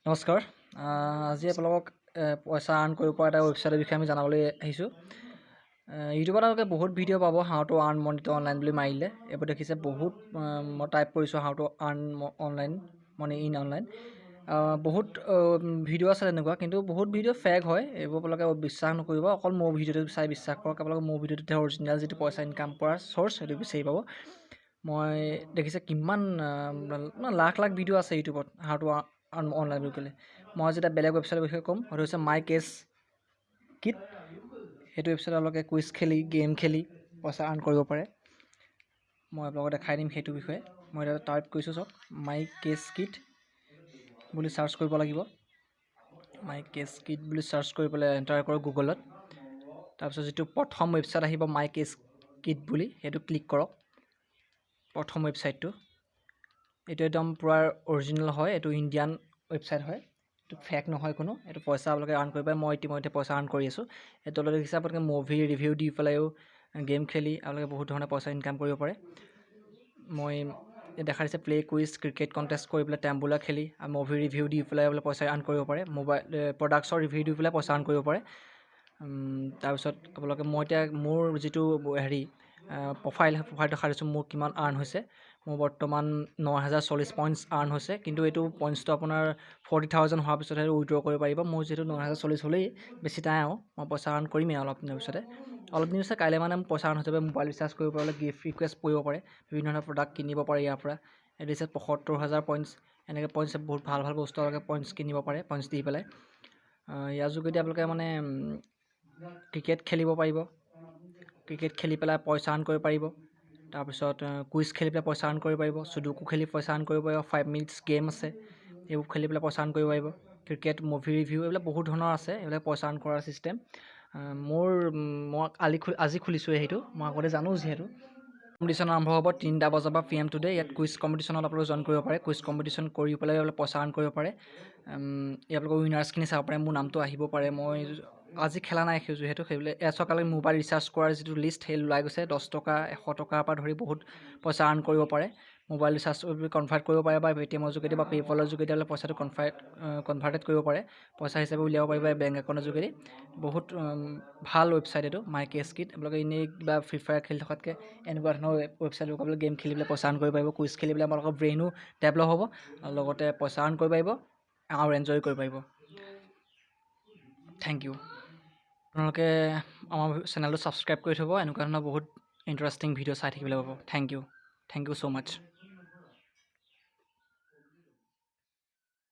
নমস্কাৰ। আজি আপোনালোকক পইচা আৰ্ণ কৰিব পৰা এটা ৱেবছাইটৰ বিষয়ে আমি জানাবলৈ আহিছোঁ। ইউটিউবত আপোনালোকে বহুত ভিডিঅ' পাব how to earn money online বুলি মাৰিলে। এইবোৰ দেখিছে বহুত মই টাইপ কৰিছোঁ how to earn online money in online. বহুত ভিডিঅ' আছে তেনেকুৱা, কিন্তু বহুত ভিডিঅ' ফেক হয়। এইবোৰ আপোনালোকে বিশ্বাস নকৰিব। অকল মোৰ ভিডিঅ'টো চাই বিশ্বাস কৰক। আপোনালোকে মোৰ ভিডিঅ'টোতে অৰিজিনেল যিটো পইচা ইনকাম কৰা চ'ৰ্চ সেইটো বিচাৰি পাব। মই দেখিছে কিমান লাখ লাখ ভিডিঅ' আছে ইউটিউবত হাউ টু অনলাইন বুলি ক'লে। মই যেতিয়া বেলেগ ৱেবছাইটৰ বিষয়ে ক'ম, সেইটো হৈছে মাই কেছ কিট। সেইটো ৱেবছাইটত আপোনালোকে কুইজ খেলি গেম খেলি পইচা আৰ্ণ কৰিব পাৰে। মই আপোনালোকক দেখাই দিম সেইটো বিষয়ে। মই এতিয়া টাইপ কৰিছোঁ, চাওক মাই কেছ কিট বুলি চাৰ্চ কৰিব লাগিব। মাই কেছ কিট বুলি চাৰ্চ কৰি পেলাই এণ্টাৰ কৰক গুগলত। তাৰপিছত যিটো প্ৰথম ৱেবছাইট আহিব মাই কেছ কিট বুলি, সেইটো ক্লিক কৰক। প্ৰথম ৱেবছাইটটো এইটো একদম পূৰা অৰিজিনেল হয়। এইটো ইণ্ডিয়ান ৱেবছাইট হয়, এইটো ফেক নহয় কোনো। এইটো পইচা আপোনালোকে আৰ্ণ কৰিব পাৰে। মই ইতিমধ্যে পইচা আৰ্ণ কৰি আছোঁ। এইটো তলত দেখিছে আপোনালোকে মুভি ৰিভিউ দি পেলাইও গেম খেলি আপোনালোকে বহুত ধৰণে পইচা ইনকাম কৰিব পাৰে। মই দেখা দিছে প্লে কুইজ ক্ৰিকেট কণ্টেষ্ট কৰি পেলাই টেম্বুলা খেলি মুভি ৰিভিউ দি পেলাই বোলে পইচা আৰ্ণ কৰিব পাৰে। মোবাইল প্ৰডাক্টছৰ ৰিভিউ দি পেলাই পইচা আৰ্ণ কৰিব পাৰে। তাৰপিছত আপোনালোকে মই এতিয়া মোৰ যিটো প্ৰফাইলটো দেখাই দিছোঁ মোৰ কিমান আৰ্ণ হৈছে। মোৰ বৰ্তমান 9040 পইণ্টছ আৰ্ণ হৈছে, কিন্তু এইটো পইণ্টছটো আপোনাৰ 40,000 হোৱাৰ পিছতহে উইড্ৰ কৰিব পাৰিব। মোৰ যিহেতু 9040 হ'লেই বেছি নাই আৰু মই পইচা আৰ্ণ কৰিমেই অলপ দিনৰ পিছতে। অলপ দিন পিছতে কাইলৈ মানে পইচা আৰ্ণ হৈ যাব। মোবাইল ৰিচাৰ্জ কৰিব পাৰিলে গিফ্ট ৰিকুৱেষ্ট কৰিব পাৰে, বিভিন্ন ধৰণৰ প্ৰডাক্ট কিনিব পাৰে ইয়াৰ পৰা। এইটো দিছে 75,000 পইণ্টছ। এনেকৈ পইণ্টছ বহুত ভাল ভাল বস্তু আপোনালোকে পইণ্টছ কিনিব পাৰে পইণ্টছ দি পেলাই। ইয়াৰ যোগেদি আপোনালোকে মানে ক্ৰিকেট খেলিব পাৰিব। ক্ৰিকেট খেলি পেলাই পইচা আৰ্ণ কৰিব পাৰিব। তাৰপিছত কুইজ খেলি পেলাই পইচা আৰ্ণ কৰিব পাৰিব। চুডুকু খেলি পইচা আৰ্ণ কৰিব পাৰিব। 5 মিনিটছ গেম আছে, এইবোৰ খেলি পেলাই পইচা আৰ্ণ কৰিব পাৰিব। ক্ৰিকেট মুভি ৰিভিউ এইবিলাক বহুত ধৰণৰ আছে, এইবিলাক পইচা আৰ্ণ কৰাৰ ছিষ্টেম। মই আজি খুলিছোঁ সেইটো, মই আগতে জানো যিহেতু। কম্পিটিশ্যন আৰম্ভ হ'ব 3টা বজাৰ পৰা PM টুডে। ইয়াত কুইজ কম্পিটিশ্যনত আপোনালোকে জইন কৰিব পাৰে। কুইজ কম্পিটিশ্যন কৰি পেলাই পইচা আৰ্ণ কৰিব পাৰে। ইয়াত আপোনালোকৰ উইনাৰ্ছখিনি চাব পাৰে। মোৰ নামটো আহিব পাৰে। মই আজি খেলা নাই যিহেতু, সেইবিলাক চৰকাৰে মোবাইল ৰিচাৰ্জ কৰাৰ যিটো লিষ্ট সেই ওলাই গৈছে। 10 টকা 100 টকাৰ পৰা ধৰি বহুত পইচা আৰ্ণ কৰিব পাৰে। মোবাইল ৰিচাৰ্জ কনভাৰ্ট কৰিব পাৰে বা পে'টিএমৰ যোগেদি বা পে'পলৰ যোগেদি পইচাটো কনভাৰ্টেড কৰিব পাৰে। পইচা হিচাপে উলিয়াব পাৰিব বেংক একাউণ্টৰ যোগেদি। বহুত ভাল ৱেবছাইট এইটো মাই কেছ কিট। আপোনালোকে এনেই কিবা ফ্ৰী ফায়াৰ খেলি থকাতকৈ এনেকুৱা ধৰণৰ ৱেবছাইটত আপোনালোকে গেম খেলি পেলাই পইচা আৰ্ণ কৰিব পাৰিব। কুইজ খেলি পেলাই আপোনালোকৰ ব্ৰেইনো ডেভেলপ হ'ব, আৰু লগতে পইচা আৰ্ণ কৰিব পাৰিব আৰু এনজয় কৰিব পাৰিব। Thank you. আপোনালোকে আমাৰ চেনেলটো ছাবস্ক্ৰাইব কৰি থ'ব। এনেকুৱা ধৰণৰ বহুত ইণ্টাৰেষ্টিং ভিডিঅ' চাই থাকিবলৈ পাব। Thank you so' much.